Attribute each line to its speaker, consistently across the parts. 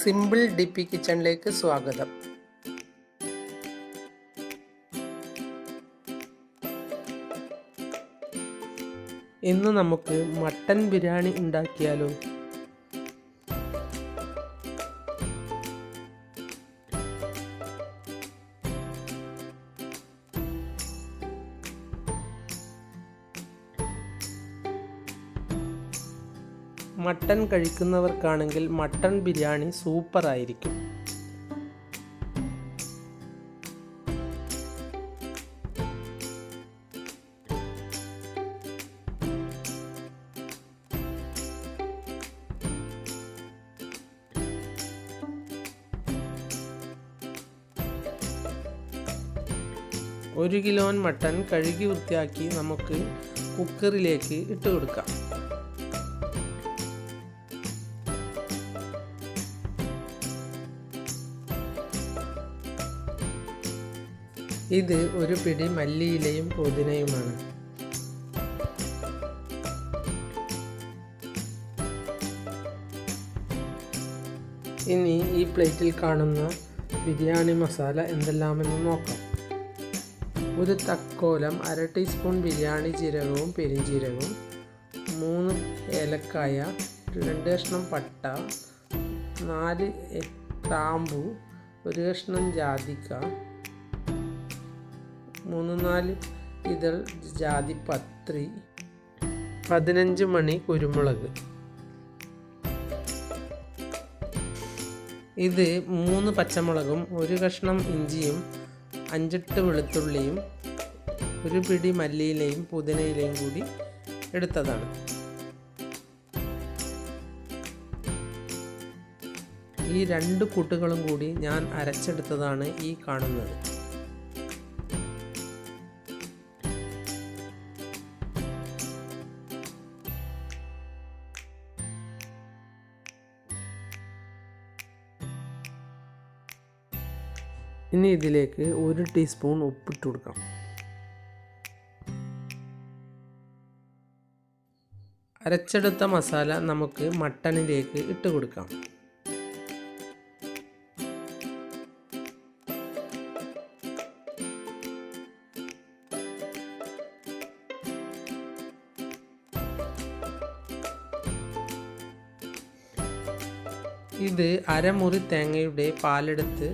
Speaker 1: Simple ഡിപ്പി കിച്ചണിലേക്ക് സ്വാഗതം. ഇന്ന് നമുക്ക് മട്ടൻ ബിരിയാണി ഉണ്ടാക്കിയാലോ? മട്ടൻ കഴിക്കുന്നവർക്കാണെങ്കിൽ മട്ടൻ ബിരിയാണി സൂപ്പറായിരിക്കും. ഒരു കിലോ മട്ടൻ കഴുകി വൃത്തിയാക്കി നമുക്ക് കുക്കറിലേക്ക് ഇട്ട് കൊടുക്കാം. ഇത് ഒരു പിടി മല്ലിയിലയും പുതിനയുമാണ്. ഇനി ഈ പ്ലേറ്റിൽ കാണുന്ന ബിരിയാണി മസാല എന്തെല്ലാമെന്ന് നോക്കാം. ഒരു തക്കോലം, 1/2 ടീസ്പൂൺ ബിരിയാണി ജീരകവും പെരിഞ്ജീരകവും, 3 ഏലക്കായ, 2 കഷ്ണം പട്ട, 4 ഗ്രാമ്പു, 1 കഷ്ണം ജാതിക്ക, 3-4 ഇതൾ ജാതിപത്രി, 15 മണി കുരുമുളക്. ഇത് 3 പച്ചമുളകും 1 കഷ്ണം ഇഞ്ചിയും 5-8 വെളുത്തുള്ളിയും 1 പിടി മല്ലിയിലയും പുതിനയിലയും കൂടി എടുത്തതാണ്. ഈ 2 കൂട്ടുകളും കൂടി ഞാൻ അരച്ചെടുത്തതാണ് ഈ കാണുന്നത്. ഇനി ഇതിലേക്ക് 1 ടീസ്പൂൺ ഉപ്പിട്ട് കൊടുക്കാം. അരച്ചെടുത്ത മസാല നമുക്ക് മട്ടനിലേക്ക് ഇട്ട് കൊടുക്കാം. ഇത് അരമുറി തേങ്ങയുടെ പാലെടുത്ത്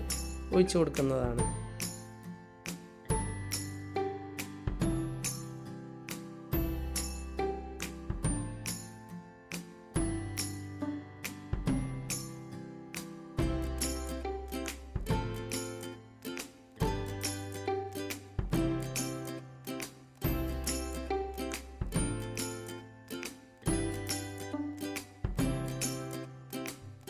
Speaker 1: ഒഴിച്ചു കൊടുക്കുന്നതാണ്.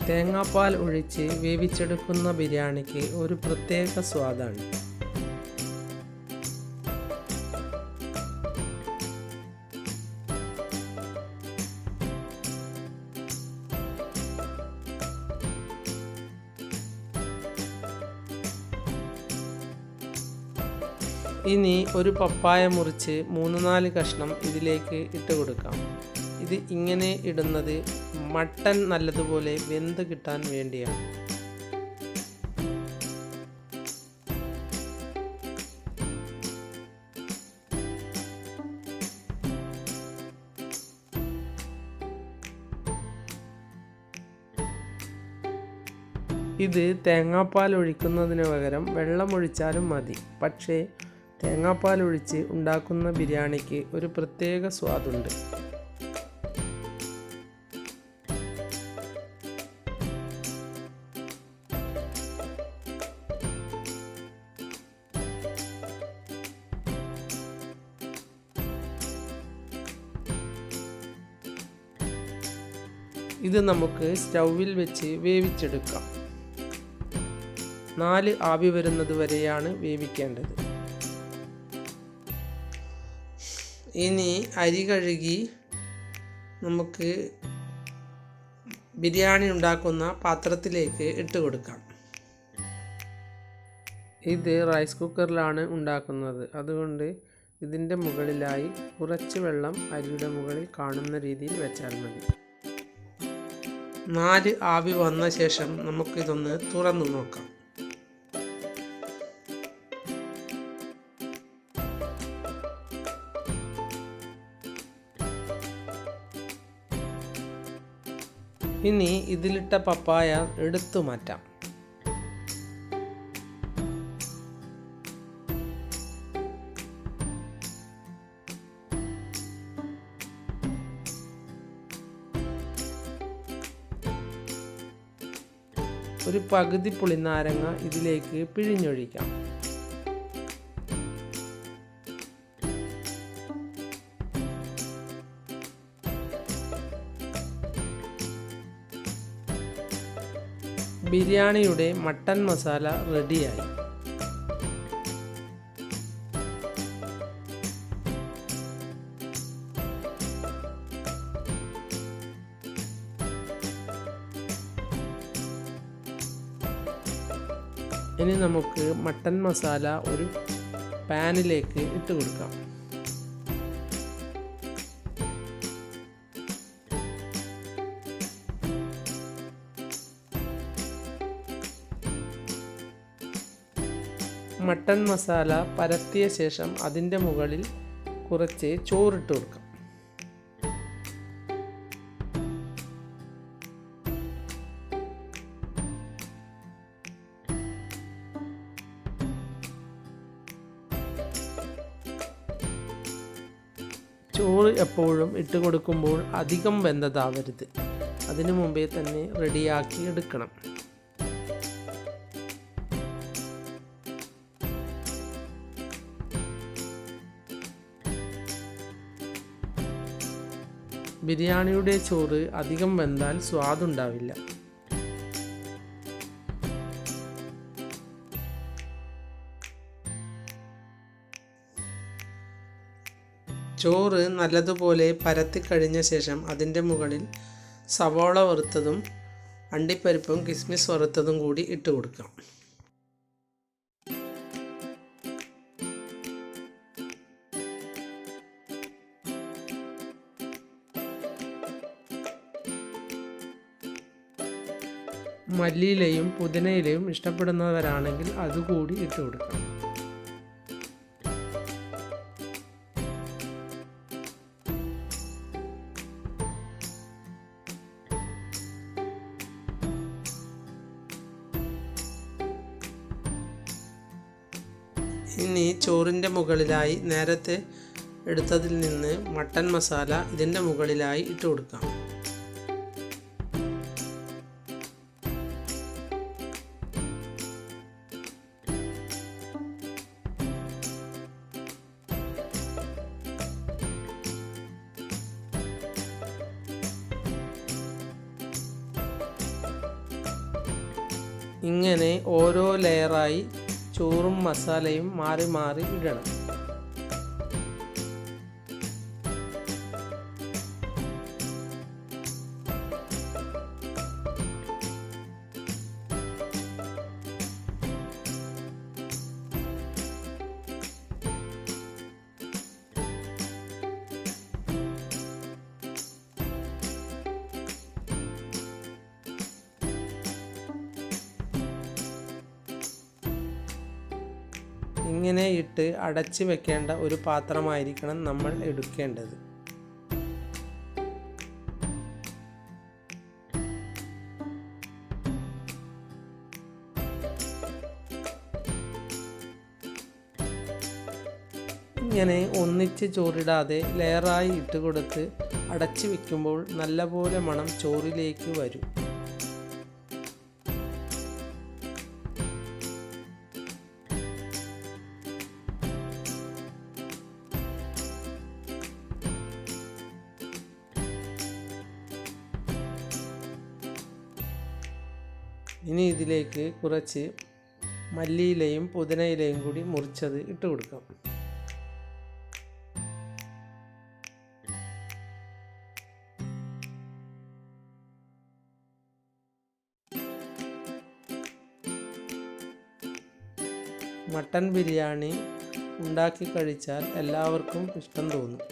Speaker 1: തേങ്ങാപ്പാൽ ഒഴിച്ച് വേവിച്ചെടുക്കുന്ന ബിരിയാണിക്ക് ഒരു പ്രത്യേക സ്വാദാണ്. ഇനി ഒരു പപ്പായ മുറിച്ച് 3-4 കഷ്ണം ഇതിലേക്ക് ഇട്ട് കൊടുക്കാം. ഇത് ഇങ്ങനെ ഇടുന്നത് മട്ടൻ നല്ലതുപോലെ വെന്ത് കിട്ടാൻ വേണ്ടിയാണ്. ഇത് തേങ്ങാപ്പാൽ ഒഴിക്കുന്നതിന് പകരം വെള്ളമൊഴിച്ചാലും മതി. പക്ഷേ തേങ്ങാപ്പാൽ ഒഴിച്ച് ഉണ്ടാക്കുന്ന ബിരിയാണിക്ക് ഒരു പ്രത്യേക സ്വാദുണ്ട്. ഇത് നമുക്ക് സ്റ്റൗവിൽ വെച്ച് വേവിച്ചെടുക്കാം. 4 ആവി വരുന്നത് വരെയാണ് വേവിക്കേണ്ടത്. ഇനി അരി കഴുകി നമുക്ക് ബിരിയാണി ഉണ്ടാക്കുന്ന പാത്രത്തിലേക്ക് ഇട്ട് കൊടുക്കാം. ഇത് റൈസ് കുക്കറിലാണ് ഉണ്ടാക്കുന്നത്. അതുകൊണ്ട് ഇതിൻ്റെ മുകളിലായി കുറച്ച് വെള്ളം അരിയുടെ മുകളിൽ കാണുന്ന രീതിയിൽ വെച്ചാൽ മതി. 4 ആവി വന്ന ശേഷം നമുക്കിതൊന്ന് തുറന്നു നോക്കാം. ഇനി ഇതിലിട്ട പപ്പായ എടുത്തു മാറ്റാം. ഒരു പകുതി പുളിനാരങ്ങ ഇതിലേക്ക് പിഴിഞ്ഞൊഴിക്കാം. ബിരിയാണിയുടെ മട്ടൻ മസാല റെഡിയായി. ഇനി നമുക്ക് മട്ടൻ മസാല ഒരു പാനിലേക്ക് ഇട്ട് കൊടുക്കാം. മട്ടൻ മസാല പരത്തിയ ശേഷം അതിൻ്റെ മുകളിൽ കുറച്ച് ചോറിട്ട് കൊടുക്കാം. ചോറ് എപ്പോഴും ഇട്ട് കൊടുക്കുമ്പോൾ അധികം വെന്തതാവരുത്. അതിനു മുമ്പേ തന്നെ റെഡിയാക്കി എടുക്കണം. ബിരിയാണിയുടെ ചോറ് അധികം വെന്താൽ സ്വാദുണ്ടാവില്ല. ചോറ് നല്ലതുപോലെ പരത്തി കഴിഞ്ഞ ശേഷം അതിൻ്റെ മുകളിൽ സവോള വറുത്തതും അണ്ടിപ്പരിപ്പും കിസ്മിസ് വറുത്തതും കൂടി ഇട്ട് കൊടുക്കാം. മല്ലിയിലയും പുതിനയിലയും ഇഷ്ടപ്പെടുന്നവരാണെങ്കിൽ അതുകൂടി ഇട്ട് കൊടുക്കാം. ഇനി ചോറിൻ്റെ മുകളിലായി നേരത്തെ എടുത്തതിൽ നിന്ന് മട്ടൻ മസാല ഇതിൻ്റെ മുകളിലായി ഇട്ട് കൊടുക്കാം. ഇങ്ങനെ ഓരോ ലെയറായി ചോറും മസാലയും മാറി മാറി ഇടണം. ഇങ്ങനെ ഇട്ട് അടച്ച് വെക്കേണ്ട ഒരു പാത്രമായിരിക്കണം നമ്മൾ എടുക്കേണ്ടത്. ഇങ്ങനെ ഒന്നിച്ച് ചോറിടാതെ ലെയറായി ഇട്ട് കൊടുത്ത് അടച്ച് വെക്കുമ്പോൾ നല്ലപോലെ മണം ചോറിലേക്ക് വരും. ഇനി ഇതിലേക്ക് കുറച്ച് മല്ലിയിലയും പുതിനയിലയും കൂടി മുറിച്ചത് ഇട്ട് കൊടുക്കാം. മട്ടൻ ബിരിയാണി ഉണ്ടാക്കി കഴിച്ചാൽ എല്ലാവർക്കും ഇഷ്ടം തോന്നും.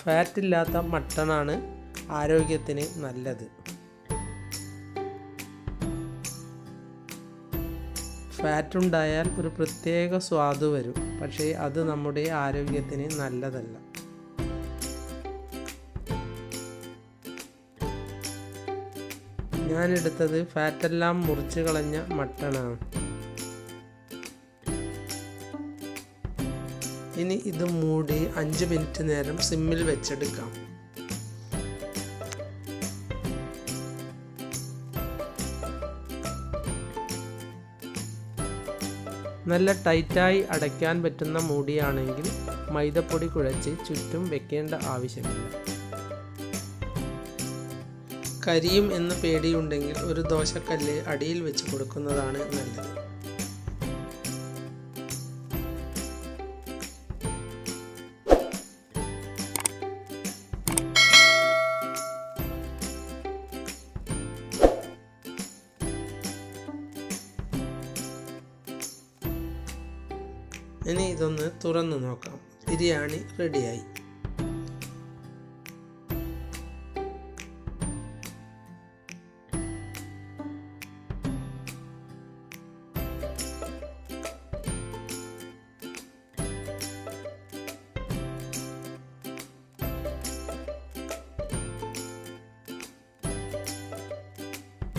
Speaker 1: ഫാറ്റില്ലാത്ത മട്ടണാണ് ആരോഗ്യത്തിന് നല്ലത്. ഫാറ്റുണ്ടായാൽ ഒരു പ്രത്യേക സ്വാദ് വരും, പക്ഷേ അത് നമ്മുടെ ആരോഗ്യത്തിന് നല്ലതല്ല. ഞാനെടുത്തത് ഫാറ്റെല്ലാം മുറിച്ച് കളഞ്ഞ മട്ടണാണ്. ഇനി ഇത് മൂടി 5 മിനിറ്റ് നേരം സിമ്മിൽ വെച്ചെടുക്കാം. നല്ല ടൈറ്റായി അടയ്ക്കാൻ പറ്റുന്ന മൂടിയാണെങ്കിൽ മൈദപ്പൊടി കുഴച്ച് ചുറ്റും വെക്കേണ്ട ആവശ്യമില്ല. കരിയും എന്ന് പേടിയുണ്ടെങ്കിൽ ഒരു ദോശക്കല്ല് അടിയിൽ വെച്ച് കൊടുക്കുന്നതാണ് നല്ലത്. ഇനി ഇതൊന്ന് തുറന്നു നോക്കാം. ബിരിയാണി റെഡിയായി.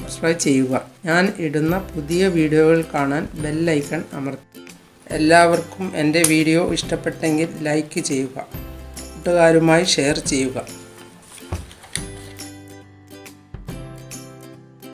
Speaker 1: സബ്സ്ക്രൈബ് ചെയ്യുക. ഞാൻ ഇടുന്ന പുതിയ വീഡിയോകൾ കാണാൻ ബെൽ ഐക്കൺ അമർത്തുക. എല്ലാവർക്കും എൻ്റെ വീഡിയോ ഇഷ്ടപ്പെട്ടെങ്കിൽ ലൈക്ക് ചെയ്യുക, കൂട്ടുകാരുമായി ഷെയർ ചെയ്യുക.